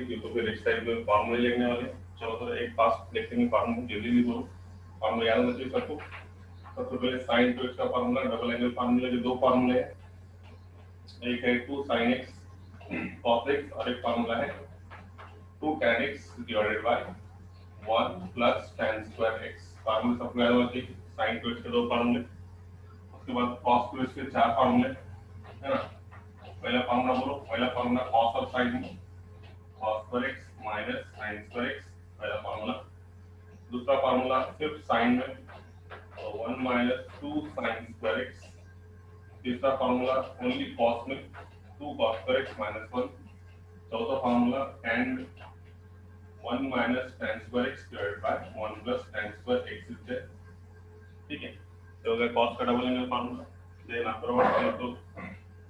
तो फिर इस टाइप में फॉर्मूले लिखने वाले। चलो तो एक फास्ट देखते हैं फॉर्मूला, जल्दी नहीं बोलो, फॉर्मूला याद होना चाहिए सबको। सबसे पहले साइन टू एक्स का फॉर्मूला, डबल एंगल फॉर्मूले के दो फॉर्मूले हैं, एक है 2 sin x cos x और एक फॉर्मूला है 2 tan x divided by 1 plus tan square x। फॉर्मूले सबको याद होना चाहिए, साइन टू एक्स के दो फॉर्मूले, उसके बाद cos टू एक्स के चार फॉर्मूले, है ना। पहला फॉर्मूला बोलो, पहला फॉर्मूला cos और sin में cos square x minus sin square x, पहला फॉर्मूला। दूसरा फॉर्मूला सिर्फ sin में, तो 1 माइनस 2 sin स्क्वायर x। तीसरा फॉर्मूला ओनली cos में 2 cos स्क्वायर x माइनस 1। चौथा formula tan 1 minus tan square x divided by 1 plus tan square x is there. ठीक है, तो अगर cos का double angle formula then after what तो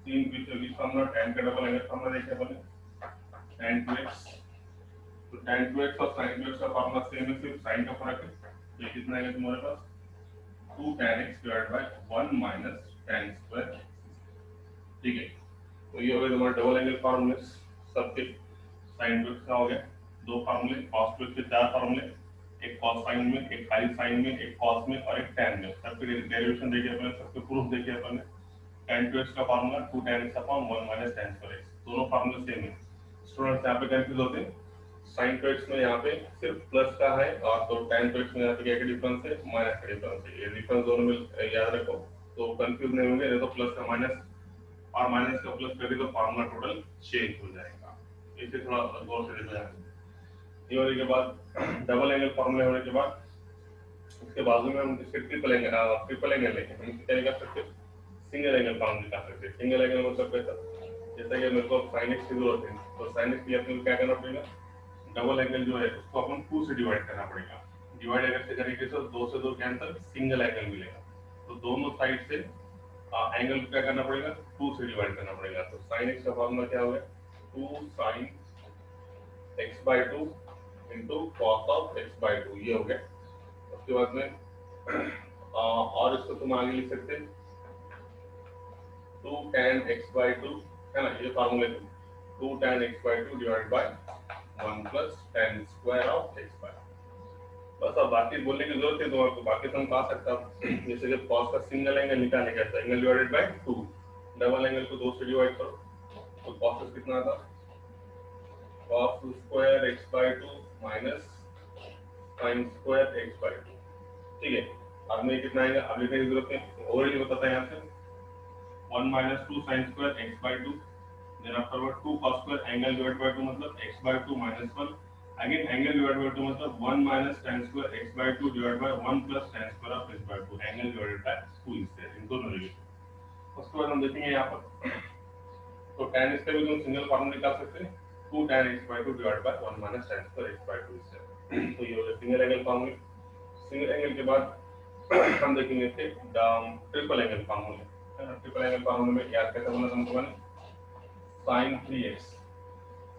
तीन बीच फॉर्मूला tan का डबल एंगल फॉर्मूला देखिए अपन, tan 2x, तो tan 2x और sin 2x का फॉर्मूला सेम है, सिर्फ sin का फर्क है। ये कितना है तुम्हारे पास 2 tan x divided by 1 minus tan square. ठीक है, तो ये हो गया तुम्हारा डबल एंगल फॉर्मूले सबके। sin 2x का हो गया दो फॉर्मूले, cos 2x के चार फॉर्मूले, एक cos sin में, एक खाली sin में, एक cos में और एक tan में। सबके डेरिवेशन देखिए अपन, सबके प्रूफ देखिए अपन। tan 2x का formula 2 tan x upon 1 minus tan square x, दोनों फॉर्मूले सेम है। स्टूडेंट्स यहाँ पे कंफ्यूज होते हैं, sin 2x में यहाँ पे सिर्फ प्लस का है और तो tan 2x में यहाँ पे क्या डिफरेंस है, माइनस का डिफरेंस है। ये डिफरेंस दोनों में याद रखो तो कंफ्यूज नहीं होंगे, तो प्लस का माइनस और माइनस का प्लस करें तो फॉर्मूला टोटल चेंज हो जाएगा। इसे थोड़ा गौर से देखना है। ये होने के बाद डबल एंगल फॉर्मूला होने के बाद इसके बाजू में हम इसके ट्रिपल एंगल लेंगे। हम क्या निकाल सकते हैं, सिंगल एंगल फॉर्मूला निकाल सकते हैं। सिंगल एंगल मतलब कैसा, जैसा कि मेरे को sin x की जरूरत है, तो sin x के लिए अपने को क्या करना पड़ेगा, डबल एंगल जो है उसको अपन 2 से डिवाइड करना पड़ेगा। डिवाइड अगर से करेंगे तो 2 से 2 कैंसिल, सिंगल एंगल मिलेगा। तो दोनों साइड से एंगल को क्या करना पड़ेगा, 2 से डिवाइड करना पड़ेगा। तो sin x का फॉर्मूला क्या हो गया, 2 sin x by 2 into cos of x by 2, ये हो गया। उसके बाद में और इसको तुम आगे लिख सकते हैं 2 tan x by 2, है ना, ये फॉर्मूले 2 tan x by 2 divide by 1 plus tan square of x by। बस अब बाकी बोलने की जरूरत है तुम्हारे, बाकी तुम कहा सकता हो। जैसे जब cos का सिंगल एंगल निकालने का angle divided by 2, double angle को 2 से डिवाइड करो तो cos कितना आता, cos square x by 2 minus sin square x by 2। ठीक है, अब में कितना आएगा, अब लिखने की जरूरत है, ऑलरेडी बताता है यहाँ से 1 minus 2 sin square x by 2, then afterward 2 cos square angle divide by 2 मतलब x by 2 minus 1, again angle divide by 2 मतलब 1 minus tan square x by 2 divide by 1 plus tan square of x by 2, angle divided by 2 is there in दोनों relation. उसके बाद हम देखेंगे यहाँ पर, तो tan इसका भी तुम सिंगल फॉर्मूला निकाल सकते हैं, 2 tan x by 2 divide by 1 minus tan square x by 2 is there. तो ये हो गया सिंगल एंगल फॉर्मूले। सिंगल एंगल के बाद हम देखेंगे ट्रिपल एंगल फॉर्मूले, है ना। ट्रिपल एंगल फॉर्मूले में याद कैसे बना तुमको मैंने, sin 3x,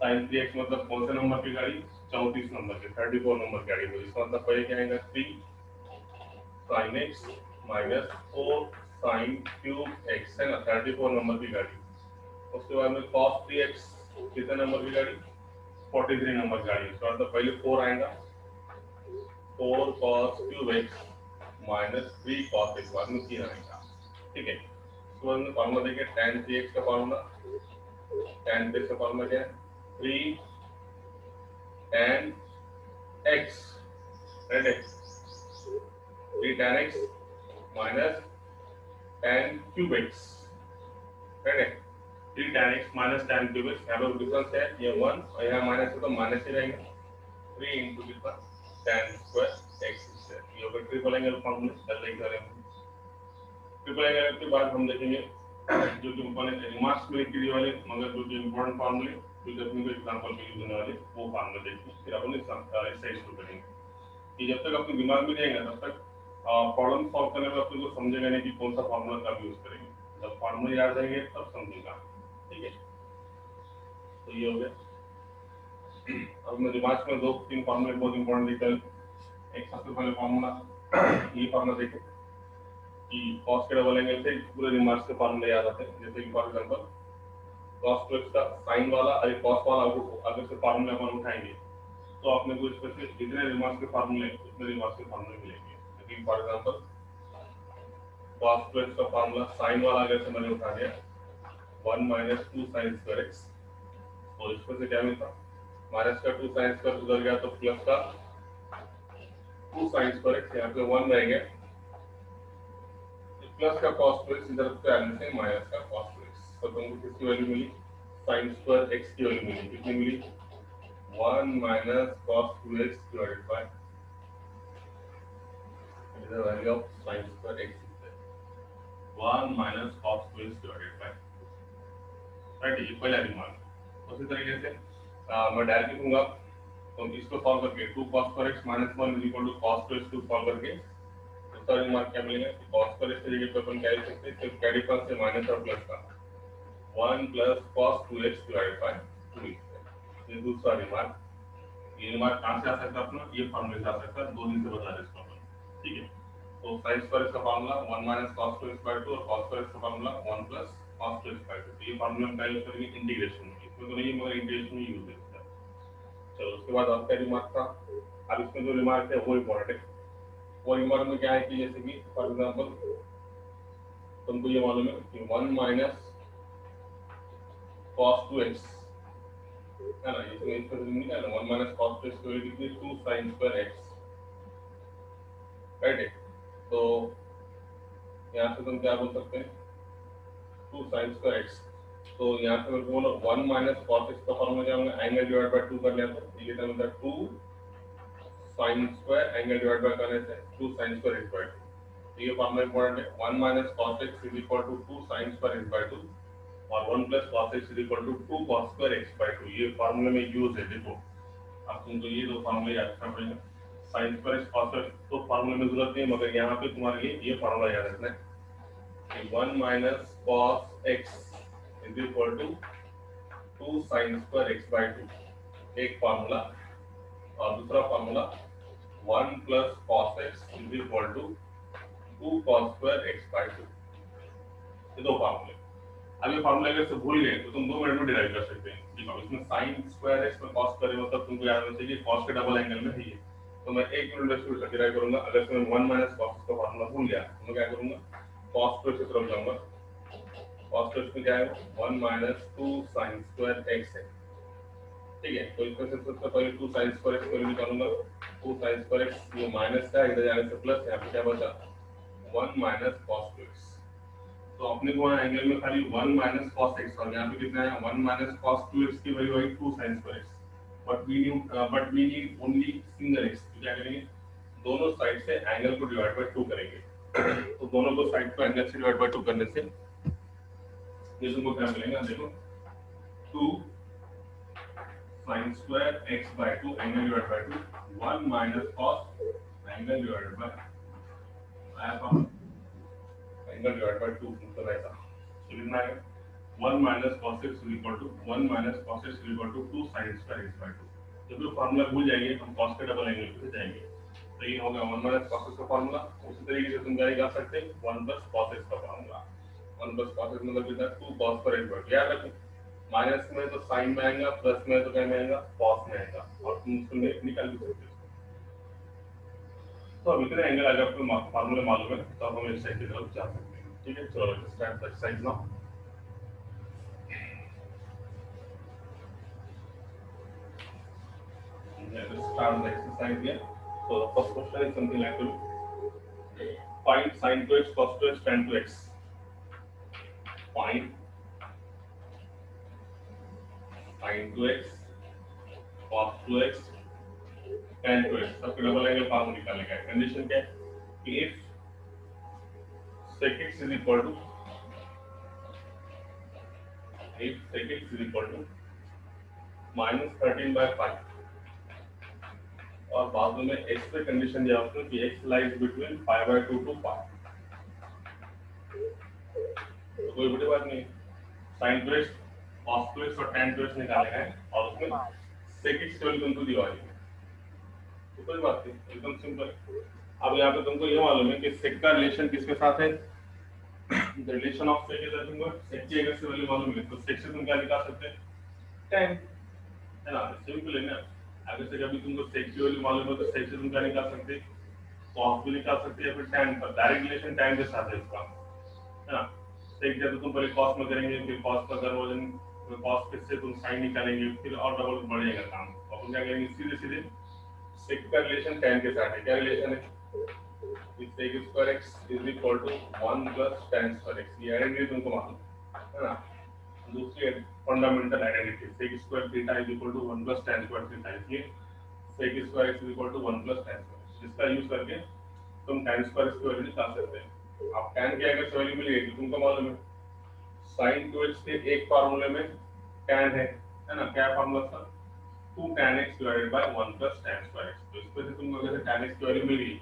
sin 3x मतलब कौन से नंबर की गाड़ी, 34 नंबर की, 34 नंबर की गाड़ी। तो इसका मतलब पहले क्या आएगा 3 sin x minus 4 sin cube x, है ना, 34 नंबर की गाड़ी। उसके बाद में cos 3x कितने नंबर की गाड़ी, 43 नंबर की गाड़ी। इसका मतलब पहले 4 आएगा, 4 cos cube x minus 3 cos x, बाद में 3 आएगा। ठीक है, उसके बाद में फॉर्मूला देखिए tan 3x का फॉर्मूला, tan 3x का फॉर्मूला क्या है, 3 tan x, राइट है, 3 tan x minus tan cube x, right है, 3 tan x minus tan cube x। यहाँ पर डिफरेंस है ये 1 और यहाँ माइनस है तो माइनस ही रहेगा, 3 इंटू कितना tan स्क्वायर x है। ये होगा ट्रिपल एंगल फॉर्मूला, चल रही करेंगे। ट्रिपल एंगल के बाद हम देखेंगे जो कि मैंने रिमार्क्स में लिख दिए वाले, मगर जो कि इंपॉर्टेंट फॉर्मूले जो अपने को एग्जांपल में यूज होने वाले वो फॉर्मूले देखेंगे, फिर अपन एक्सरसाइज शुरू करेंगे। कि जब तक अपने दिमाग में रहेगा तब तक प्रॉब्लम सॉल्व करने में अपने को समझेगा नहीं कि कौन सा फॉर्मूला कब यूज करेंगे, जब फॉर्मूला याद रहेंगे तब समझेगा। ठीक है, तो ये हो गया। अब मैं रिमार्क्स में 2-3 फॉर्मूले बहुत इंपॉर्टेंट निकल। एक सबसे पहले फॉर्मूला ये फॉर्मूला देखें कि cos के डबल एंगल से पूरे रिमार्क्स के फॉर्मूले याद आते हैं। जैसे कि फॉर एग्जांपल cos 2x का sin वाला और cos वाला अगर से फार्मूला अपन उठाएंगे तो आपने को इसमें जितने रिमार्क्स के फार्मूले उतने रिमार्क्स के फार्मूले मिलेंगे। लेकिन फॉर एग्जांपल cos 2x का फार्मूला sin वाला अगर से मैंने उठा लिया 1 माइनस 2 sin स्क्वायर x, तो इसमें से क्या मिलता, माइनस का 2 sin स्क्वायर उधर गया तो प्लस का 2 sin स्क्वायर x, यहाँ पे 1 रहेगा, प्लस का cos 2x इधर पे आने से माइनस का cos 2x, तो तुमको किसकी वैल्यू मिली, sin स्क्वायर x की वैल्यू मिली, कितनी मिली 1 minus cos 2x divided by the value of sin square x is there 1 minus cos 2x divided by, right, ये पहला रिमार्क। उसी तरीके से मैं डायरेक्ट लिखूंगा, तो इसको सॉल्व करके 2 cos square x minus 1 is equal to cos 2x को सॉल्व करके दूसरा रिमार्क क्या मिलेगा कि cos square x की जगह पे अपन क्या लिख सकते हैं, सिर्फ क्या डिफरेंस है माइनस और प्लस का 1 plus cos 2x divided by 2x, ये दूसरा रिमार्क। ये रिमार्क कहाँ से आ सकता है अपना, ये फॉर्मूले से आ सकता है, 2 दिन से बता रहे इसको अपन, ठीक है। तो sin स्क्वायर का formula 1 minus cos 2x by 2 और cos स्क्वायर का formula 1 plus cos 2x by 2, तो ये फार्मूला हम क्या यूज करेंगे इंटीग्रेशन में, इसमें तो नहीं मगर इंटीग्रेशन में यूज है। चलो उसके बाद आपका रिमार्क था, अब इसमें जो रिमार्क है वो इम्पोर्टेंट है। वो रिमार्क में क्या है कि जैसे कि फॉर एग्जांपल तुमको ये मालूम है कि 1 minus cos 2x है ना, इसमें निकालना 1 minus cos 2x की वैल्यू कितनी 2 sin square x, राइट है। तो यहाँ से तुम क्या बोल सकते हैं 2 sin square x, तो यहाँ से मेरे को बोलो 1 minus cos x का फॉर्मूला क्या होगा, एंगल डिवाइड बाय 2 कर लिया तो ये कितना मिलता है 2 sin square angle divide bye करने से 2 sin square x by 2, तो ये फॉर्मूला इंपॉर्टेंट है। 1 minus cos x is equal to 2 sin square x by 2 और 1 plus cos x is equal to 2 cos square x by 2, ये फॉर्मूले में use है। देखो अब तुमको ये दो फॉर्मूले याद रखना पड़ेगा, sin square x cos x तो फॉर्मूले में जरूरत नहीं है, मगर यहाँ पे तुम्हारे लिए ये फॉर्मूला याद रखना है कि 1 minus cos x is equal to 2 sin square x by 2, एक फार्मूला, और दूसरा formula 1 plus cos x is equal to 2 cos square x by 2, ये दो फार्मूले। अब ये फार्मूला अगर से भूल गए तो तुम 2 मिनट में डिराइव कर सकते हैं। देखो इसमें sin स्क्वायर x में cos करे मतलब तुमको याद होना चाहिए cos के डबल एंगल में है ये, तो मैं 1 मिनट में डिराइव करूंगा। अगर से मैं 1 minus cos का फार्मूला भूल गया तो मैं क्या करूंगा cos 2x की तरफ जाऊंगा, cos 2x में क्या है 1 minus 2 sin square x है, ठीक है। तो इसमें से सबसे पहले 2 sin square x को निकालूंगा, 2 sin square x ये माइनस का इधर जाने से प्लस, यहाँ पे क्या बचा 1 minus cos 2x, तो अपने को एंगल में खाली 1 minus cos x और यहाँ पे कितना है 1 minus cos 2x की वैल्यू आई 2 sin square x, but we need only single x, तो क्या करेंगे दोनों साइड से एंगल को डिवाइड बाय 2 करेंगे, तो दोनों को साइड को एंगल से डिवाइड बाय 2 करने से ये तुमको क्या मिलेगा, देखो 2 sin square x by 2 angle divide by 2 1 minus cos angle divided bye angle divide by 2, मतलब ऐसा तो लिखना है 1 minus cos x is equal to 1 minus cos x is equal to 2 sin square x by 2, जब ये formula भूल जाएंगे हम cos के डबल एंगल पे जाएंगे, तो ये हो गया 1 minus cos x का फार्मूला। उसी तरीके से तुम क्या कर सकते हैं 1 plus cos x का फार्मूला, 1 plus cos x मतलब कितना 2 cos पर x by 2, याद रखो माइनस में तो साइन में आएगा, प्लस में तो क्या में आएगा cos में आएगा, और तुम उसको निकाल भी सकते हो। तो अब इतने एंगल अगर आपको फार्मूले मालूम है तो हम इस साइड की तरफ जा सकते हैं, ठीक है। चलो let's start the exercise now. Let's start the exercise here. So the first question is something like to find sin 2x cos 2x tan 2x. Find sin 2x cos 2x tan 2x, सबके double angle formula निकालेगा। Condition क्या है कि if sec x is equal to minus 13 by 5 और बाद में x पे condition दिया उसने कि x lies between 5 by 2 to 5, तो कोई बड़ी बात नहीं, sin 2x cos 2x और tan 2x निकालेगा और उसमें sec x की वैल्यू तुमको दी हुई है, तो कोई बात नहीं, एकदम सिंपल। अब यहाँ पे तुमको ये मालूम है कि sec का रिलेशन किसके साथ है the relation of sake is nothing but sake की अगर से वैल्यू मालूम है तो सेक से तुम क्या निकाल सकते हैं, tan, है ना, सिंपल है ना। अगर से कभी तुमको सेक की वैल्यू मालूम है तो सेक से तुम क्या निकाल सकते हैं, cos भी निकाल सकते हैं या फिर tan का डायरेक्ट रिलेशन tan के साथ है इसका, है ना। सेक जब तुम पहले cos में करेंगे फिर cos का कन्वर्जन, फिर cos से तुम sin निकालेंगे, फिर और डबल बढ़ जाएगा काम। तो अपन क्या करेंगे, सीधे सीधे सेक का रिलेशन tan के साथ है। क्या रिलेशन है, इस sec square x is equal to 1 plus tan square x, ये आइडेंटिटी तुमको मालूम है ना। दूसरी fundamental identity sec square theta is equal to 1 plus tan square theta, ये sec square x is equal to 1 plus tan square x, जिसका use करके तुम tan square x की वैल्यू निकाल सकते हैं। अब tan की अगर वैल्यू मिलेगी तो तुमको मालूम है sin 2x के एक फार्मूले में tan है ना, क्या फार्मूला था, 2 tan x divided by 1 plus tan square x। तो इसमें से तुमको अगर tan x की वैल्यू मिल गई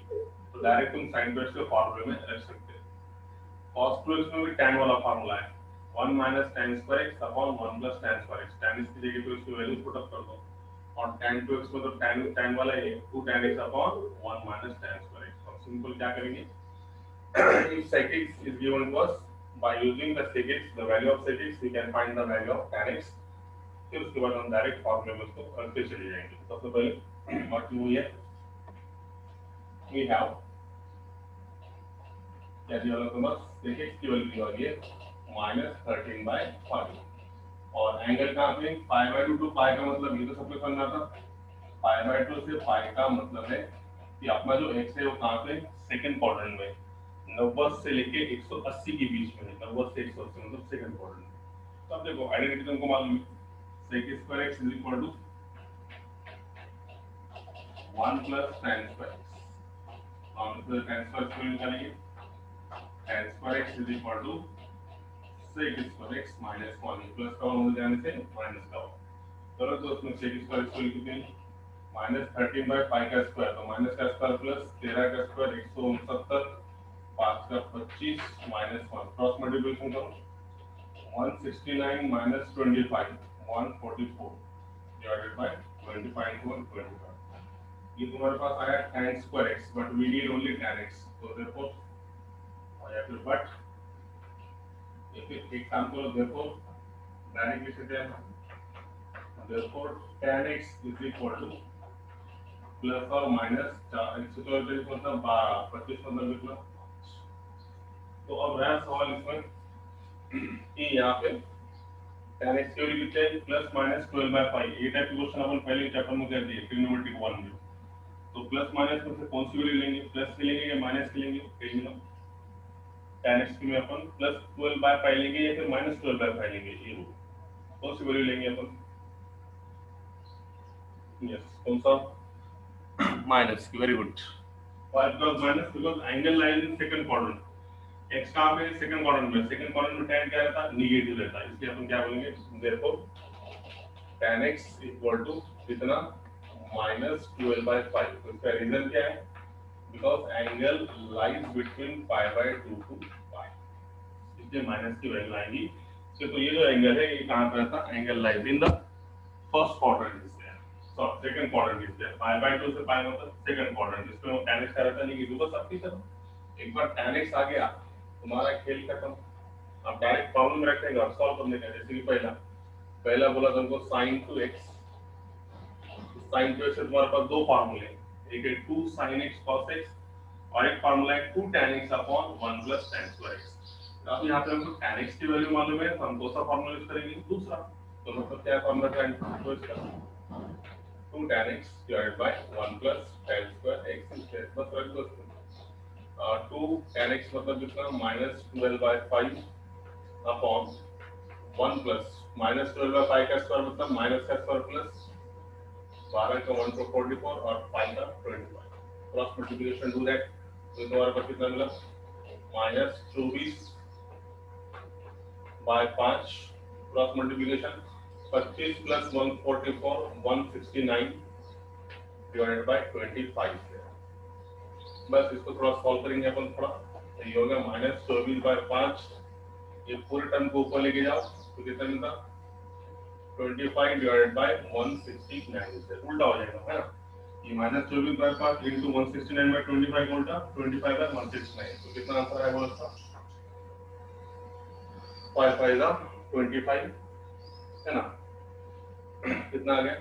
तो डायरेक्ट तुम sin 2x के फार्मूले में रख सकते हैं। cos 2x में भी tan वाला फार्मूला है, 1 minus tan square x upon 1 plus tan square x, tan x की जगह पे उसकी वैल्यू पुट अप कर दो, और tan 2x में तो tan वाला है 2 tan x upon 1 minus tan square x। अब सिंपल क्या करेंगे, if sec x is given to us, by using the sec x, the value of sec x, we can find the value of tan x। फिर उसके बाद हम direct फार्मूले में उसको रखते चले जाएंगे। सबसे पहले व्हाट यू है, वी हैव क्या दिया होगा तुम्हारा, sec x की वैल्यू दिया होगी -13/5, और एंगल कहाँ पे, π/2 टू पाई का मतलब ये तो सबको समझ में आता, π/2 से पाई का मतलब है कि अपना जो x है वो कहाँ पे, सेकंड क्वाड्रेंट में, 90 से लेके 180 के बीच में, 90 से 180 मतलब सेकंड क्वाड्रेंट में। तो अब देखो आइडेंटिटी तुमको मालूम है, sec square x is equal to 1 plus tan square x, और फिर tan square x को निकालेंगे, tan square x is equal to sec square x minus 1, plus का 1 हो जाने से माइनस का 1, चलो तो उसमें sec square x को लिख देंगे -13/5 का स्क्वायर, तो माइनस का स्क्वायर प्लस 13 का स्क्वायर 169, 5 का 25 -1, क्रॉस मल्टीप्लिकेशन करो, 169 minus 25 144 divided by 25 into 125, ये तुम्हारे पास आया tan square x, but we need only tan x, so therefore या फिर बट या फिर एक काम करो, therefore डायरेक्ट लिख सकते हैं, therefore tan x is equal to plus और माइनस 144 मतलब 12, 25 मतलब कितना। तो अब रहा सवाल इसमें कि यहाँ पे tan x की वैल्यू कितनी है, +-12/5, ये टाइप के क्वेश्चन अपन पहले चैप्टर में कर दिए ट्रिग्नोमेट्री 1 में। तो प्लस माइनस में से कौन सी वैल्यू लेंगे, प्लस की लेंगे या माइनस की लेंगे, कहीं ना tan x में अपन +12/5 लेंगे या फिर -12/5 लेंगे, ये हो कौन सी वैल्यू लेंगे अपन, यस कौन सा, माइनस की, very good. Why because minus, because angle lies in second quadrant, x कहाँ पे, सेकंड क्वाड्रेंट में, सेकंड क्वाड्रेंट में tan क्या रहता है, निगेटिव रहता है, इसलिए अपन क्या बोलेंगे, therefore tan x equal to कितना, -12/5। तो इसका रीजन क्या है, because angle lies between π/2 to π, इसलिए माइनस की वैल्यू आएगी। तो ये जो एंगल है ये कहाँ पे रहता है, angle lies in the first quadrant, second quadrant, इसलिए π/2 से π मतलब सेकंड क्वाड्रेंट, इसमें tan x का रहता नहीं, कि बस आपकी तरह एक बार tan x आ गया तुम्हारा खेल खत्म। अब डायरेक्ट प्रॉब्लम में रखेंगे और सॉल्व करने का, जैसे कि पहला बोला तुमको sin 2x, sin 2x से तुम्हारे पास दो फार्मूले, एक है 2 sin x cos x और एक फार्मूला है 2 tan x upon 1 plus tan square x। अब यहाँ पे हमको tan x की वैल्यू मालूम है तो हम कौन सा फार्मूला यूज करेंगे, दूसरा, तो मतलब क्या फार्मूला tan 2x का, 2 tan x divided by 1 plus tan square x is बस रख दो। 2 tan x मतलब कितना, -12/5 अपॉन 1 प्लस -12/5 का स्क्वायर मतलब माइनस का स्क्वायर प्लस 12 का 1 तो 44 और 5 का 25, क्रॉस मल्टीप्लिकेशन डू दैट, तो तुम्हारे पास कितना मिला, -24/5, cross multiplication 25 plus 144 169 divided by 25 है। बस इसको थोड़ा सॉल्व करेंगे अपन थोड़ा, तो ये होगा -24/5, ये पूरे टर्म को ऊपर लेके जाओ तो कितना मिलता, 25 डिवाइडेड बाय 169 से उल्टा हो जाएगा, है ना, ये -24/5 into 169/25 उल्टा 25/169, तो कितना आंसर आएगा इसका, 5 5 जा 25 है ना, कितना आ गया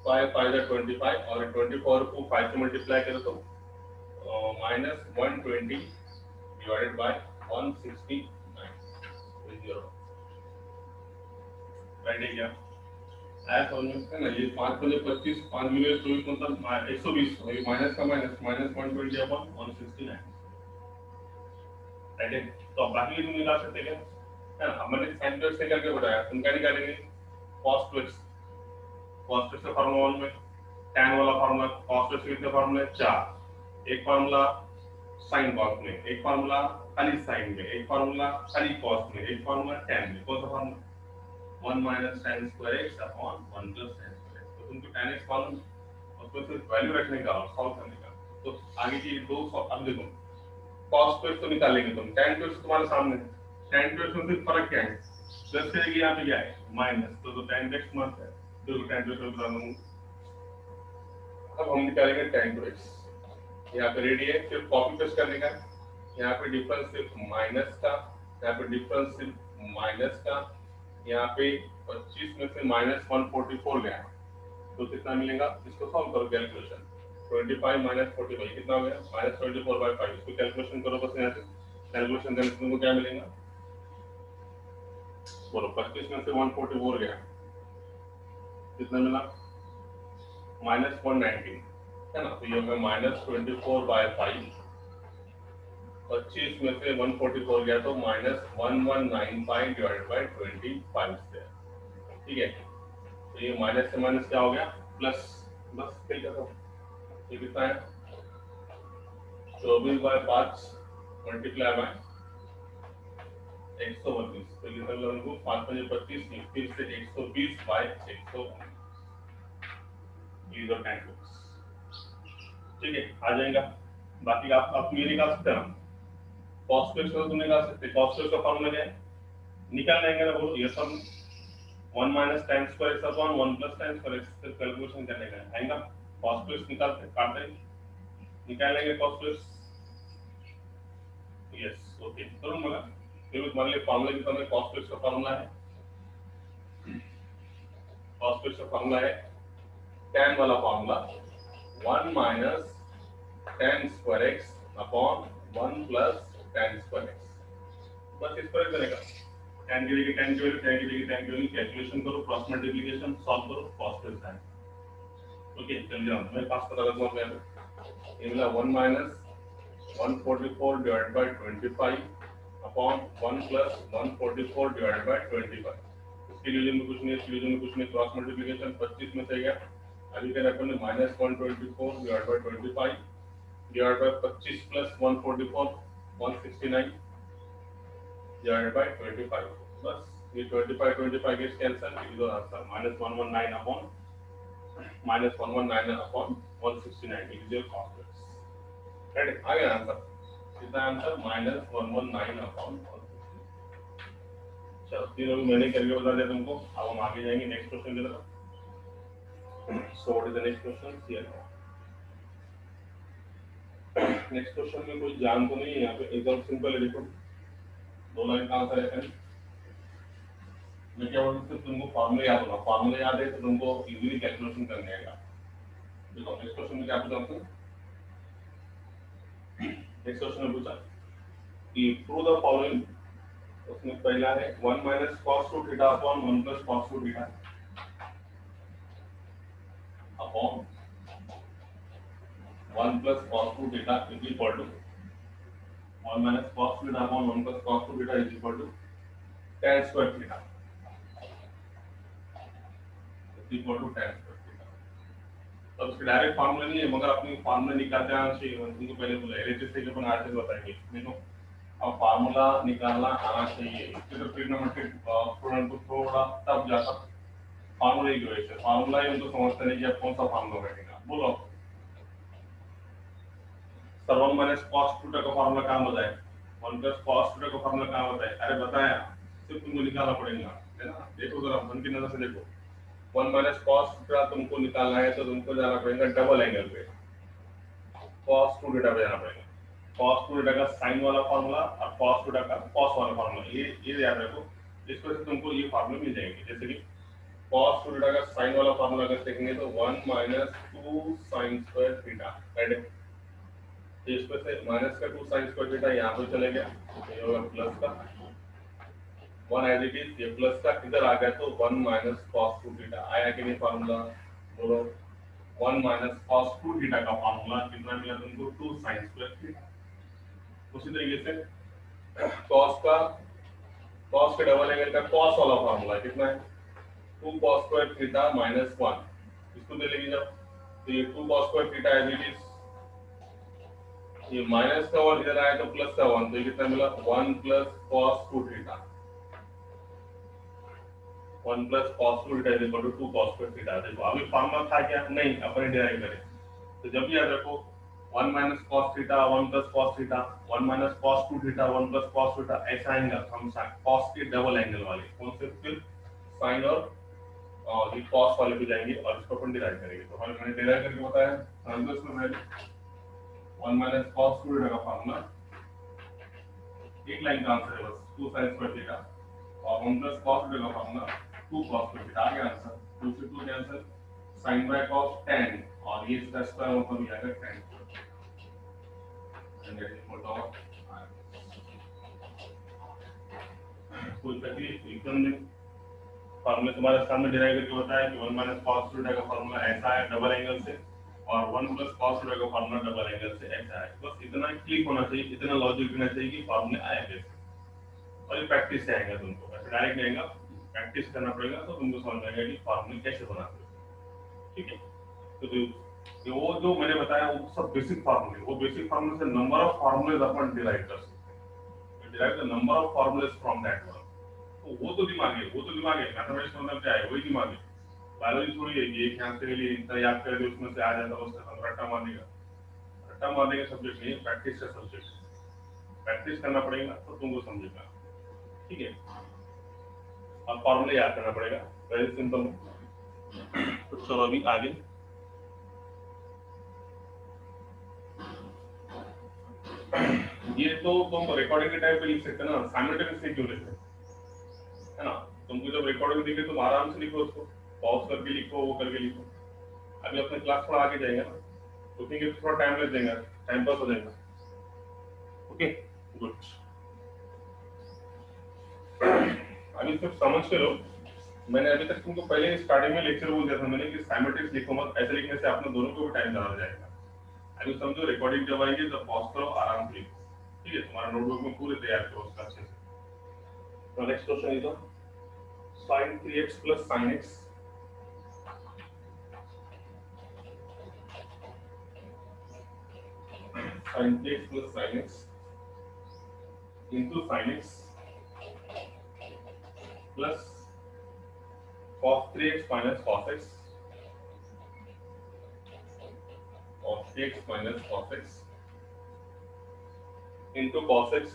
5 5 जा 25 और 24 को 5 से मल्टीप्लाई करो तो -120 डिवाइडेड बाय 169 0 राइट है क्या आया समझ में है ना। ये 5 बजे 25 5 मिले 24 मतलब 120 ये माइनस का माइनस -120 अपॉन 169 राइट है। तो अब बाकी तुम निकाल सकते क्या है ना। अब मैंने साइन प्लस से करके बताया, तुम क्या निकालेंगे cos प्लस का फार्मूला वन में tan वाला फार्मूला cos प्लस कितने फार्मूले 4, एक फार्मूला साइन cos में, एक फार्मूला खाली साइन में, एक फार्मूला खाली cos में, एक फार्मूला tan में। कौन सा formula 1 minus tan square x upon 1 plus tan square x। तो तुमको tan x मालूम, उसको सिर्फ वैल्यू रखने का और सॉल्व करने का। तो आगे की दो अब देखो cos स्क्वायर तो निकालेंगे तुम, tan स्क्वायर तुम्हारे सामने है, tan स्क्वायर में सिर्फ फर्क क्या है प्लस करेगी यहाँ पे क्या है माइनस, तो tan x मत है तो tan स्क्वायर बता दूँ। अब हम निकालेंगे tan x, यहाँ पे रेडी है सिर्फ कॉपी पेस्ट करने का, यहाँ पे डिफरेंस सिर्फ माइनस का, यहाँ पे डिफरेंस सिर्फ माइनस का, यहाँ पे 25 में से -144 गया तो कितना मिलेगा, इसको सॉल्व करो कैलकुलेशन 25 - 45 कितना हो गया -24/5। इसको कैलकुलेशन करो बस, यहाँ से कैलकुलेशन करने से तुमको क्या मिलेगा बोलो। 25 में से 144 गया कितना मिला -119 है ना, तो ये होगा -24/5। 25 में से 144 गया तो -1195 डिवाइडेड बाय 25 से, ठीक है। तो ये माइनस से माइनस क्या हो गया प्लस, बस ठीक है। तो ये कितना है 24/5 मल्टीप्लाई बाय 132, तो ये सब लोगों को 5 5 25 फिर से 120/100 ये दो टाइम ठीक है आ जाएगा। बाकी आप ये निकाल सकते हैं cos स्क्वायर को तुम निकाल सकते हैं। cos स्क्वायर का फॉर्मूला क्या है निकाल लेंगे ना वो, ये सब 1 minus tan square x upon 1 plus tan square x से कैलकुलेशन करने का है ना। cos स्क्वायर निकालते काटते निकाल लेंगे cos स्क्वायर, यस ओके करूँ मगर फिर मान लीजिए फार्मूला की तरह cos स्क्वायर का फार्मूला है, cos स्क्वायर का फार्मूला है tan वाला formula 1 minus tan square x upon 1 plus tan square x, बस इस पर करेगा tan की जगह tan की वैल्यू, tan की जगह tan की वैल्यू, कैलकुलेशन करो क्रॉस मल्टीप्लिकेशन सॉल्व करो cos प्लस tan। ओके चल जाओ मेरे पास पता लगा मैं ये मिला 1 minus 144 divided by 25 upon 1 plus 144 divided by 25। इसके लिए में कुछ नहीं, इसके लिए में कुछ नहीं, क्रॉस मल्टीप्लिकेशन 25 में से गया अभी क्या अपन ने -124 divided by 25 divided by 25 plus 144 169 divided by 25, बस ये 25 gets cancelled, it is answer -119 upon -119 upon 169 it is your cos x, right? आ गया आंसर, कितना आंसर -119 upon 169। चलो तीनों मैंने करके बता दिया तुमको, अब हम आगे जाएंगे नेक्स्ट क्वेश्चन की तरफ। So what is the next question here. Next question में कोई जान तो नहीं है, यहाँ पे एकदम सिंपल है, देखो दो लाइन का आंसर है। मैं क्या बोलूं तुमको फार्मूला याद होगा, फार्मूला याद है तो तुमको इजीली कैलकुलेशन करने आएगा। देखो नेक्स्ट क्वेश्चन में क्या पूछा आपने, नेक्स्ट क्वेश्चन में पूछा कि प्रूव द फॉलोइंग, उसमें पहला है 1 minus cos 2 theta upon 1 plus cos 2 theta upon 1 plus cos 2 theta is equal to 1 minus cos theta upon 1 plus cos 2 theta is equal to tan square theta equal to tan square theta. तो उसके direct formula नहीं है मगर अपनी formula निकालते आना चाहिए, तुमको पहले बोला एलएचएस से अपन आते बताएंगे। देखो अब फार्मूला निकालना आना चाहिए, इसके तो ट्रिग्नोमेट्रिक स्टूडेंट को थोड़ा टफ जाता फार्मूला की वजह से, फार्मूला ही उनको समझते नहीं कि अब कौन सा फार्मूला बैठेगा। बोलो सर 1 minus cos थीटा का फार्मूला कहाँ बताए, 1 plus cos थीटा का फार्मूला कहाँ बताए, अरे बताया सिर्फ तुमको निकालना पड़ेगा है ना। देखो जरा मन की नजर से देखो 1 minus cos थीटा तुमको निकालना है तो तुमको जाना पड़ेगा डबल एंगल पे, cos 2 थीटा पे जाना पड़ेगा। cos 2 थीटा का sin वाला फार्मूला और cos थीटा का cos वाला फार्मूला, ये याद रखो। इस वजह से तुमको ये फार्मूले मिल जाएंगे। जैसे कि cos टू थीटा का साइन वाला फार्मूला अगर देखेंगे तो 1 minus 2 sine square theta, right है। तो इसमें से माइनस का 2 साइन स्क्वायर थीटा यहाँ पे चले गया, तो ये होगा प्लस का 1 एज इट इज, ये प्लस का इधर आ गया तो 1 माइनस cos टू थीटा आया कि नहीं फार्मूला, बोलो 1 माइनस cos टू थीटा का फार्मूला कितना मिला तुमको, 2 साइन स्क्वायर थीटा। उसी तरीके से cos के डबल एंगल का cos वाला फार्मूला कितना है, 2 cos स्क्वायर थीटा माइनस 1, इसको ले लेंगे जब, तो ये 2 cos square theta as it is, ये माइनस का 1 इधर आया तो प्लस का 1, तो ये कितना मिला 1 plus cos two theta, 1 plus cos two theta is equal to 2 cos square theta. देखो अभी फार्मूला था क्या, नहीं, अपन डिराइव करें तो जब भी याद रखो 1 minus cos theta 1 plus cos theta, 1 minus cos two theta 1 plus cos theta, ऐसा आएगा हम cos के डबल एंगल वाले कौन से, फिर साइन और ये cos वाले पे जाएंगे और इसको अपन डिराइव करेंगे। तो मैंने डिराइव करके बताया ट्रांसवर्स में value 1 minus cos two theta का फार्मूला, एक लाइन का आंसर है बस 2 sin स्क्वायर थीटा, और 1 प्लस cos थीटा का फार्मूला 2 cos स्क्वायर थीटा, आ गया आंसर। 2 से 2 cancel, sin by cos tan, और ये इसका स्क्वायर मतलब ये आएगा tan, and that is equal to कोई तकलीफ एकदम नहीं। फार्मूला तुम्हारे सामने डिराइव करके बताया कि 1 माइनस cos थीटा का फार्मूला ऐसा है डबल एंगल से, और 1 प्लस cos थीटा का फार्मूला डबल एंगल से ऐसा है। बस इतना क्लिक होना चाहिए, इतना लॉजिक होना चाहिए कि फार्मूले आए कैसे, और ये प्रैक्टिस से आएगा तुमको, ऐसे डायरेक्ट नहीं आएगा, प्रैक्टिस करना पड़ेगा तो तुमको समझ आएगा कि फार्मूले कैसे बनाते हो, ठीक है। तो वो जो मैंने बताया वो सब बेसिक फार्मूले, वो बेसिक फार्मूले से नंबर ऑफ फार्मूलेज अपन डिराइव कर सकते हैं, derive the number of फार्मूलेज from that one. तो वो तो दिमाग है, मैथमेटिक्स का मतलब क्या है, वही दिमाग है। बायोलॉजी थोड़ी है कि एक यहाँ से लिए इतना याद कर दिया उसमें से आ जाता है, उसका रट्टा मारने का सब्जेक्ट नहीं है, प्रैक्टिस का सब्जेक्ट है। प्रैक्टिस करना पड़ेगा तो तुमको समझेगा, ठीक है। और फॉर्मूले याद करना पड़ेगा, वेरी सिंपल। तो चलो अभी आगे, ये तो तुम रिकॉर्डिंग के टाइम पे लिख सकते ना, साइमल्टेनियसली क्यों लेते है ना। तुमको जब रिकॉर्डिंग दिखे तुम आराम से लिखो, उसको पॉज करके लिखो, वो करके लिखो। अभी अपने क्लास थोड़ा आगे जाएंगे ना, रुकेंगे तो थोड़ा टाइम लग जाएगा, टाइम पास हो जाएगा, ओके गुड। अभी सिर्फ समझ के लो, मैंने अभी तक तुमको पहले स्टार्टिंग में लेक्चर बोल दिया था मैंने कि साइमल्टेनियस लिखो मत, ऐसे लिखने से अपने दोनों को भी टाइम ज्यादा जाएगा। अभी समझो, रिकॉर्डिंग जब आएगी तो पॉज करो, आराम से लिखो, ठीक है। तुम्हारा नोटबुक में पूरे तैयार करो उसका अच्छे से। तो next question is sin 3x plus sin x sin 3x plus sin x into sin x plus cos 3x minus cos x, cos 3x minus cos x into cos x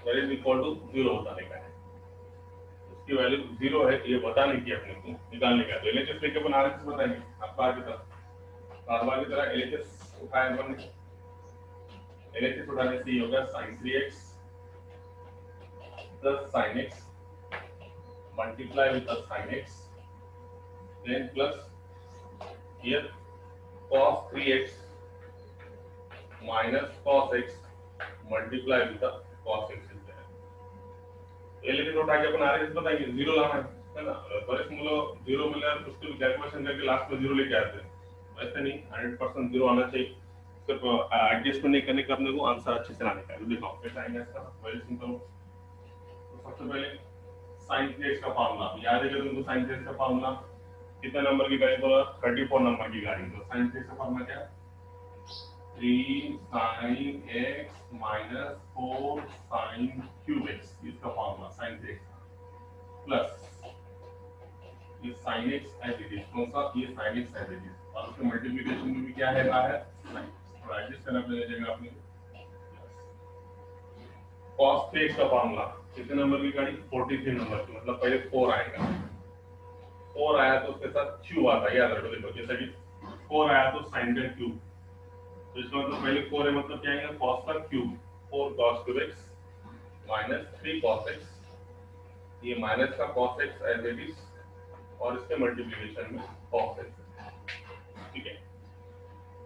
that is equal to 0 बताने का है। उसकी value 0 है ये बताने की अपने को, निकालने का। तो एलएचएस लेके अपन आरएचएस बताएंगे आपका आगे बार की तरह एलएचएस उठाए अपन ने, एलएचएस उठाने से ये होगा sin 3x plus sin x multiply with the sin x then plus here cos 3x minus cos x multiply with the cos x is there। LHS उठा के अपन आरएचएस बताएंगे, 0 लाना है ना। बड़े मूलो 0 मिला उसको कैलकुलेशन करके लास्ट में 0 लेके आते हैं, वैसे नहीं 100% 0 आना चाहिए, सिर्फ एडजस्टमेंट नहीं करने का, अपने को आंसर अच्छे से लाने का है। देखो कैसा आएगा इसका, वेरी सिंपल। तो सबसे पहले sin 3x का फार्मूला याद है, तुमको sin 3x का फार्मूला कितने नंबर की गाड़ी बोला, 34 नंबर की गाड़ी। तो sin 3x का फार्मूला क्या है, 3 sin x minus 4 sin cube x, इसका फार्मूला sin 3x प्लस ये sin x as it is, कौन सा, ये sin x as it is, और उसके मल्टीप्लिकेशन में भी क्या है sin, तो एडजस्ट करना पड़ेगा अपने। cos 3x का फार्मूला कितने नंबर की गाड़ी, 43 नंबर की, मतलब पहले 4 आएगा, 4 आया तो उसके साथ क्यूब आता है, याद रखो। देखो जैसा कि 4 आया तो sin का क्यूब, तो इसका मतलब पहले 4 है मतलब क्या आएगा, cos का cube, 4 cos cube x minus 3 cos x ये माइनस का cos x as it is और इसके मल्टीप्लिकेशन में cos x, ठीक है।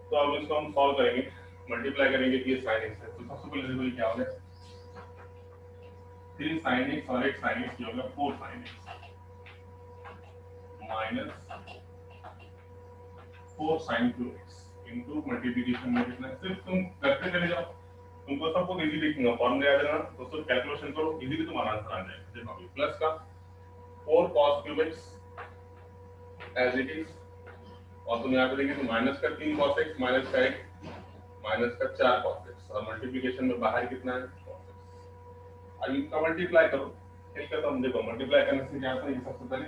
तो अब इसको हम सॉल्व करेंगे, मल्टीप्लाई करेंगे कि ये sin x है। तो सबसे पहले देखो ये क्या हो गया, 3 sin x और 1 sin x, ये हो गया 4 sin x minus 4 sin cube x into multiplication में कितना है, सिर्फ तुम करते चले जाओ, तुमको सब कुछ इजी दिखेगा, फॉर्मूला याद रहना तो सिर्फ कैलकुलेशन करो, इजीली तुम्हारा आंसर आ जाएगा। देखो अभी प्लस का 4 cos cube x as it is, और तुम यहाँ पे देखिए तो माइनस का 3 cos x माइनस का 1 माइनस का 4 cos x, और मल्टीप्लिकेशन में बाहर कितना है cos x। अब इनका मल्टीप्लाई करो, एक का तो हम देखो मल्टीप्लाई करने से क्या होता है, ये सबसे पहले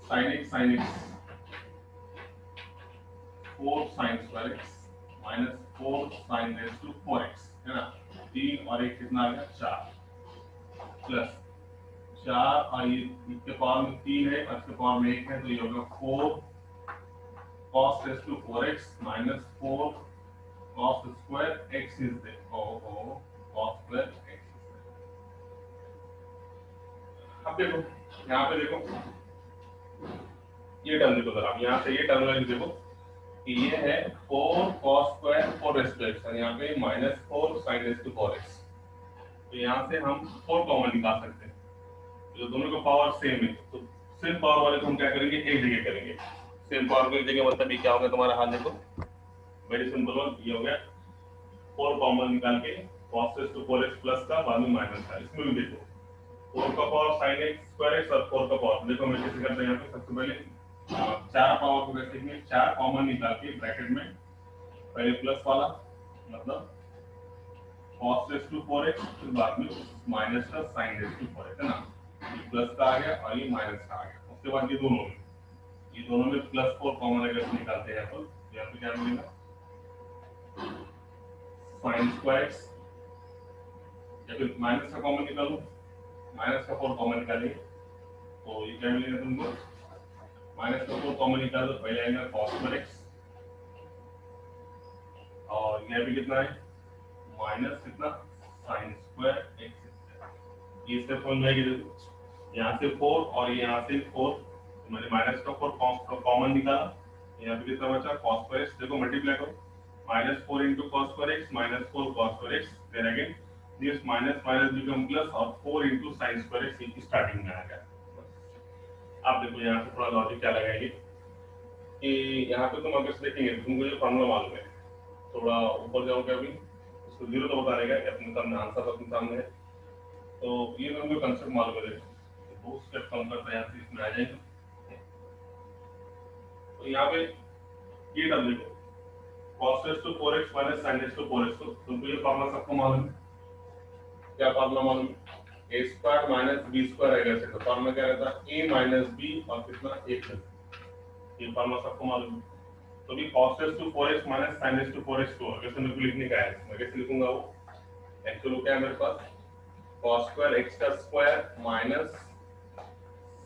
sin x 4 sin square x minus 4 sin raise to 4x, है ना, 3 और 1 कितना आ गया 4, प्लस 4 और ये इसके पावर में 3 है और इसके पावर में 1 है, तो ये होगा 4 cos raise to 4x minus 4 cos square x is there, ओहो cos स्क्वायर x। अब देखो यहाँ पे देखो ये टर्म देखो जरा, यहाँ से ये टर्म लग देखो कि ये है 4 cos स्क्वायर 4x और यहाँ पे minus 4 sin raise to 4x। तो यहाँ से हम 4 कॉमन निकाल सकते हैं, जो दोनों का पावर सेम है, तो सेम पावर वाले को हम क्या करेंगे एक जगह करेंगे। सेम पावर को एक जगह मतलब ये क्या होगा तुम्हारा, हाल देखो वेरी सिंपल वन, ये हो गया 4 कॉमन निकाल के cos raise to 4x plus का बाद में माइनस का, इसमें भी देखो 4 का power sin x square x और 4 का पावर, देखो मैं कैसे करते हैं यहाँ पे, सबसे पहले 4 पावर को कैसे लिखेंगे, 4 कॉमन निकाल के ब्रैकेट में पहले प्लस वाला मतलब cos रेज़ टू 4x, फिर बाद में माइनस का sin रेज़ टू 4x, है ना, ये प्लस का आ गया और ये माइनस का आ गया। उसके बाद ये दोनों में प्लस 4 कॉमन अगर निकालते हैं तो यहाँ पे क्या मिलेगा sin स्क्वायर x, या फिर माइनस का कॉमन निकालो, माइनस का 4 कॉमन निकालिए तो ये क्या मिलेगा तुमको, माइनस का 4 कॉमन निकालो, पहले आएगा cos स्क्वायर x और यहाँ पे कितना है माइनस कितना sin स्क्वायर x, ये स्टेप समझ में आएगी। देखो यहाँ से 4 और यहाँ से 4, तो मैंने माइनस का 4 कॉमन निकाला, यहाँ पे कितना बचा cos स्क्वायर x, देखो मल्टीप्लाई करो minus 4 into cos square x minus 4 cos square x, फिर again this minus minus become plus और 4 इंटू sin स्क्वायर x की स्टार्टिंग में आ गया। आप देखो यहाँ से थोड़ा लॉजिक क्या लगाएंगे कि यहाँ पे तुम अगर देखेंगे तुमको ये फॉर्मूला मालूम है, थोड़ा ऊपर जाओगे अभी उसको जीरो तो बता देगा कि अपने सामने आंसर अपने सामने है, तो ये तुमको कंसेप्ट मालूम है, देखो दो स्टेप कम करते हैं यहाँ से इसमें आ जाएगा। तो यहाँ पे ये टर्म देखो cos raise to 4x minus sin raise to 4x, तो तुमको ये फॉर्मूला सबको मालूम है, क्या फॉर्मूला मालूम है, a square minus b square अगर से, तो फॉर्मूला क्या रहता है a माइनस b और कितना a प्लस, ये फॉर्मूला सबको मालूम है। तो भी cos raise to 4x minus sin raise to 4x को अगर से मेरे को लिखने का है, मैं कैसे लिखूंगा वो, एक्चुअली क्या है मेरे पास cos स्क्वायर x का square minus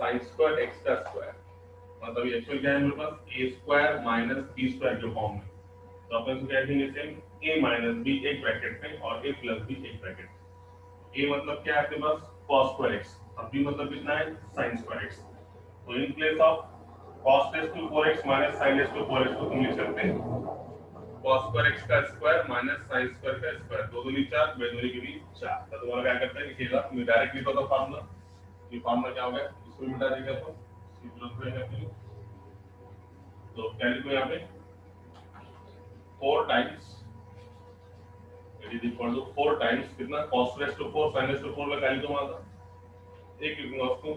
sin square x का स्क्वायर, मतलब ये एक्चुअली क्या है मेरे पास a square minus b square के फॉर्म में, तो अपन इसको क्या लिखेंगे सेम a माइनस b एक ब्रैकेट में और a प्लस b एक ब्रैकेट में। a मतलब क्या है आपके पास cos स्क्वायर x और b मतलब कितना है sin स्क्वायर x, तो in place of cos raise to 4x minus sin raise to 4x को तुम लिख सकते हैं cos स्क्वायर x का स्क्वायर माइनस sin स्क्वायर का स्क्वायर, दो दूनी 4 बे दूनी की भी 4, तो तुम्हारा क्या करते हैं लिखिएगा, मैं डायरेक्ट लिखा था फार्मूला, ये फार्मूला क्या हो गया इसको मिटा देगा तो c प्लस रहेगा, तो क्या लिखो यहाँ पे 4 times it is equal to 4 times कितना cos raise to 4 sin raise to 4 का क्या लिखूंगा था, एक लिखूंगा उसको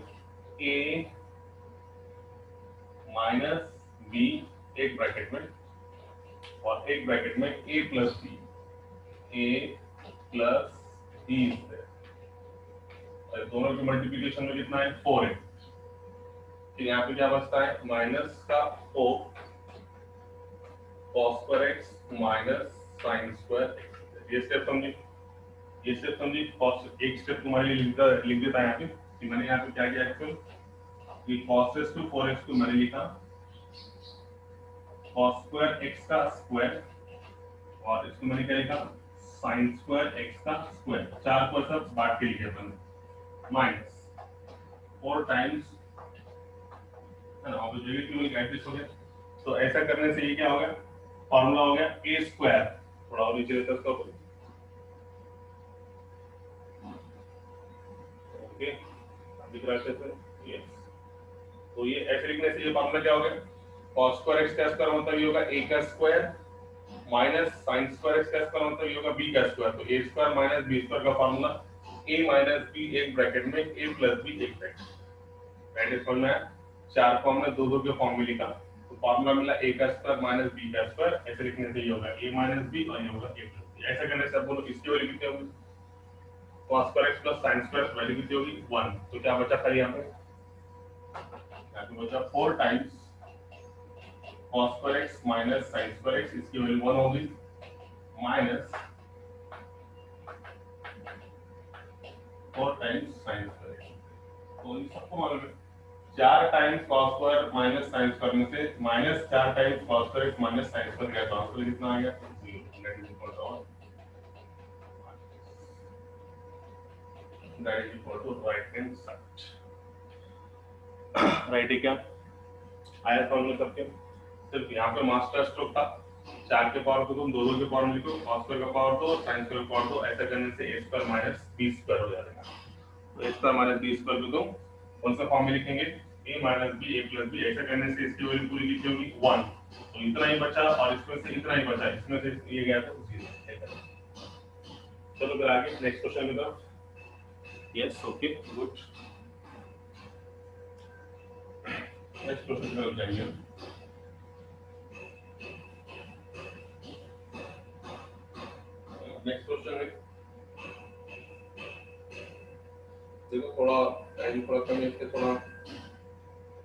a माइनस b एक ब्रैकेट में और एक ब्रैकेट में a plus b, a plus b, दोनों की मल्टीप्लिकेशन में कितना है 4 है, फिर यहाँ पे क्या बचता है माइनस का 4 cos square x minus sin square x, ये स्टेप समझिए, ये स्टेप समझिए, एक स्टेप तुम्हारे लिए लिख देता है यहाँ पे कि मैंने यहाँ पे क्या किया एक्चुअल कि cos रेज़ टू 4x को मैंने लिखा cos स्क्वायर x का स्क्वायर और इसको मैंने क्या लिखा sin स्क्वायर x का स्क्वायर, चार को सब बांट के लिखे अपन माइनस 4 टाइम्स, है ना, और जो भी एडजस्ट हो गया। तो ऐसा करने से ये क्या हो गया, फॉर्मूला हो गया ए स्क्वायर, थोड़ा और नीचे देता इसका, ओके दिख रहा है अच्छे से, यस। तो ये ऐसे लिखने से ये फॉर्मूला क्या हो गया, cos स्क्वायर x का स्क्वायर मतलब ये होगा a का square minus sin square x का स्क्वायर मतलब ये होगा b का स्क्वायर। तो a square minus b square का फॉर्मूला a माइनस b एक ब्रैकेट में a प्लस b एक ब्रैकेट समझ में आया। चार फॉर्म में दो दो के फॉर्म में लिखा, तो फॉर्मूला मिला a का स्क्वायर माइनस b का स्क्वायर, ऐसे लिखने से ये होगा a माइनस b और ये होगा a प्लस b। ऐसा करने से अब बोलो इसकी वैल्यू कितनी होगी, cos square x plus sin square value कितनी होगी 1। तो क्या बचा खाली यहाँ पे, यहाँ पे बचा 4 times cos square x minus sin square x, इसकी वैल्यू 1 होगी, minus 4 times sin square x। तो इन सबको मालूम है 4 times cos square minus sin square में से minus 4 times cos square x minus sin square का ट्रांसफर कितना आ गया, 0। That is equal to right hand side. Right है क्या आया फॉर्मूला सबके, सिर्फ यहाँ पे मास्टर स्ट्रोक था, 4 के पावर को तुम 2 2 के पावर में लिखो, cos स्क्वायर का पावर 2 sin स्क्वायर का पावर 2, ऐसा करने से a square minus b square हो जाएगा। तो a square minus b square को तुम कौन सा फॉर्म में लिखेंगे, a minus b a plus b, ऐसा करने से इसकी वैल्यू पूरी कितनी होगी 1। तो इतना ही बचा और इसमें से इतना ही बचा, इसमें से ये गया था उसी से। चलो फिर आगे नेक्स्ट क्वेश्चन की तरफ। Yes okay good, next question की तरफ जाएंगे। नेक्स्ट क्वेश्चन है, देखो थोड़ा टाइम थोड़ा कम है इसके, थोड़ा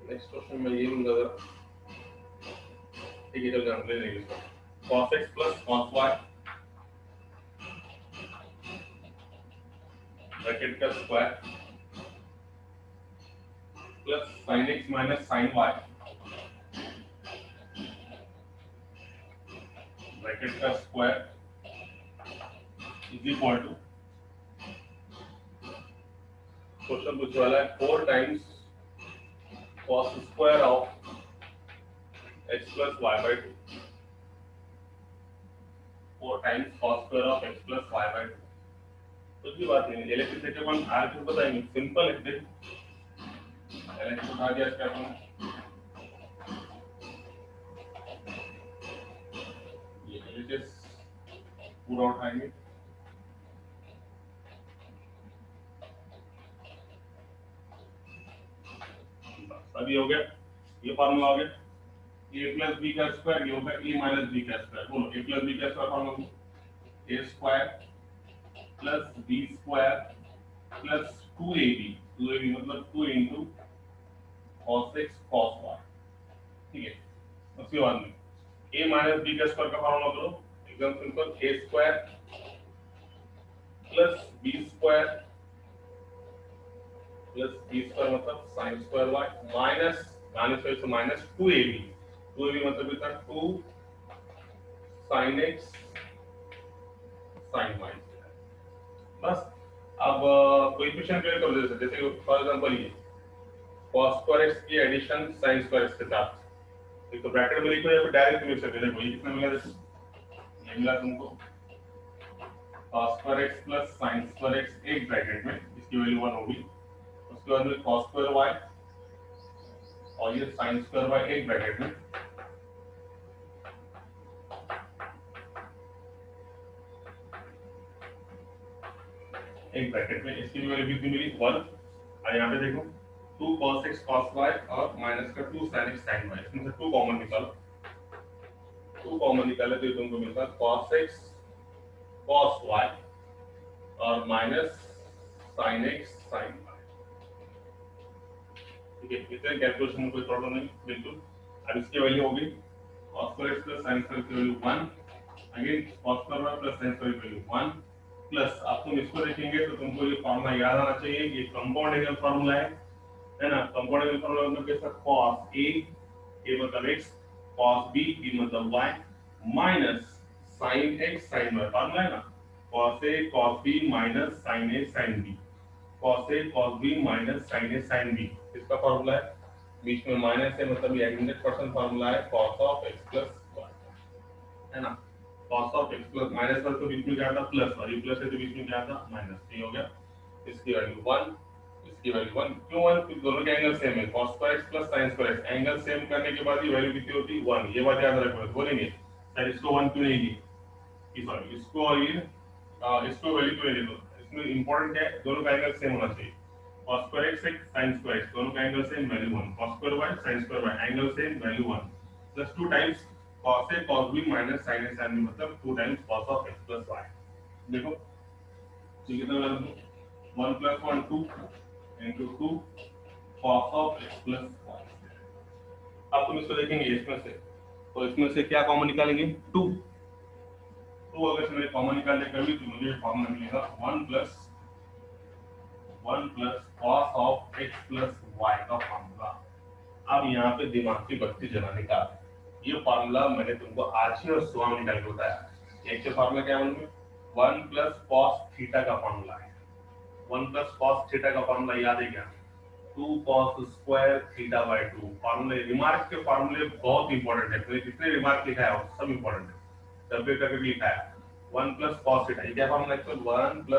नेक्स्ट क्वेश्चन में ये लूंगा जरा, ठीक है चल जान ले लेंगे इसको। cos x plus cos y bracket का square plus sin x minus sin y bracket का square is equal to, question पूछने वाला है 4 times cos square of x plus y by 2, 4 times cos square of x plus y by 2। कुछ भी बात नहीं, electricity upon are क्यों बताएंगे, सिंपल है। देख इलेक्ट्रिक उठा दिया इसका अपन, ये एलिटिस पूरा उठाएंगे, अभी हो गया ये फार्मूला हो गया a प्लस b का स्क्वायर, ये होगा a माइनस b का स्क्वायर। बोलो a प्लस b का square formula, a square plus b square plus 2ab, 2ab मतलब 2 into cos x cos y, ठीक है। उसके बाद में a माइनस b का स्क्वायर का फार्मूला करो, एकदम simple, a square plus b square plus b square मतलब sin square y minus minus से माइनस 2ab, 2ab मतलब कितना 2 sin x sin y। बस अब कोएफिशिएंट क्लियर कर दो, जैसे फॉर एग्जांपल ये cos स्क्वायर x की एडिशन sin स्क्वायर x के साथ, एक तो ब्रैकेट में लिखो या फिर डायरेक्ट लिख सकते हो। देखो ये कितना मिला, जैसे ये मिला तुमको cos square x plus sin square x एक ब्रैकेट में, इसकी वैल्यू 1 होगी। उसके बाद में cos स्क्वायर y और ये sin स्क्वायर y एक ब्रैकेट में, एक ब्रैकेट में, इसकी वैल्यू कितनी मिली 1। और यहाँ पे देखो 2 cos x cos y और माइनस का 2 sin x sin y, इसमें से 2 कॉमन निकालो, 2 कॉमन निकाले तो तुमको मिलता है cos x cos y और minus sin x sin y, ठीक है। इतने कैलकुलेशन में कोई प्रॉब्लम नहीं बिल्कुल। अब इसकी वैल्यू होगी cos square x plus sin square की value 1, again cos square y plus sin square की वैल्यू 1, प्लस आप तुम इसको देखेंगे तो तुमको ये फॉर्मूला याद आना चाहिए, ये कंपाउंड एंगल फॉर्मूला है ना। कंपाउंड एंगल फॉर्मूला मतलब कैसा, cos a मतलब x, cos b मतलब y, minus sin x sin y, formula है ना, cos a cos b minus sin a sin b। cos a cos b minus sin a sin b, इसका formula है, बीच में minus है मतलब ये 100% फॉर्मूला है cos of x plus y, है ना। cos of x plus minus पर तो बीच में क्या था प्लस, और ये प्लस है तो बीच में क्या था माइनस, ये हो गया। इसकी वैल्यू 1, इसकी वैल्यू 1, क्यों 1, क्योंकि दोनों के एंगल सेम है, cos square x plus sin square x, angle same करने के बाद ये वैल्यू कितनी होती है 1, ये बात याद रखो, बोलेंगे सर इसको 1 क्यों नहीं दी, सॉरी इसको, और ये इसको वैल्यू क्यों नहीं दी, तो इसमें इंपॉर्टेंट है दोनों का एंगल सेम होना चाहिए, cos square x sin square x दोनों का angle same, value 1, cos square y sin square y angle same, value 1, plus 2 times cos a cos b minus sin a sin b मतलब 2 times cos of x plus y। देखो ये कितना लगा दूं, 1 plus 1 2 into 2 cos of x plus y। अब तुम इसको देखेंगे इसमें से, तो इसमें से क्या कॉमन निकालेंगे 2, तो अगर से मैंने कॉमन निकालने कभी तो मुझे फॉर्मूला मिलेगा 1 plus cos of x plus y का फॉर्मूला। अब यहाँ पे दिमाग की बत्ती जलाने का, ये फॉर्मूला मैंने तुमको आज ही और सुबह में निकाल के बताया। एक से फॉर्मूला क्या है, 1 प्लस कॉस थीटा का फॉर्मूला है, 1 प्लस कॉस थीटा का फॉर्मूला याद है क्या, 2 cos स्क्वायर थीटा बाय 2। फॉर्मूले, रिमार्क के फॉर्मूले बहुत इंपॉर्टेंट है, तो जितने रिमार्क लिखा है सब इंपॉर्टेंट है, डब्ल्यू का लिखा है 1 प्लस कॉस थीटा, ये क्या फॉर्मूला है, 1 प्लस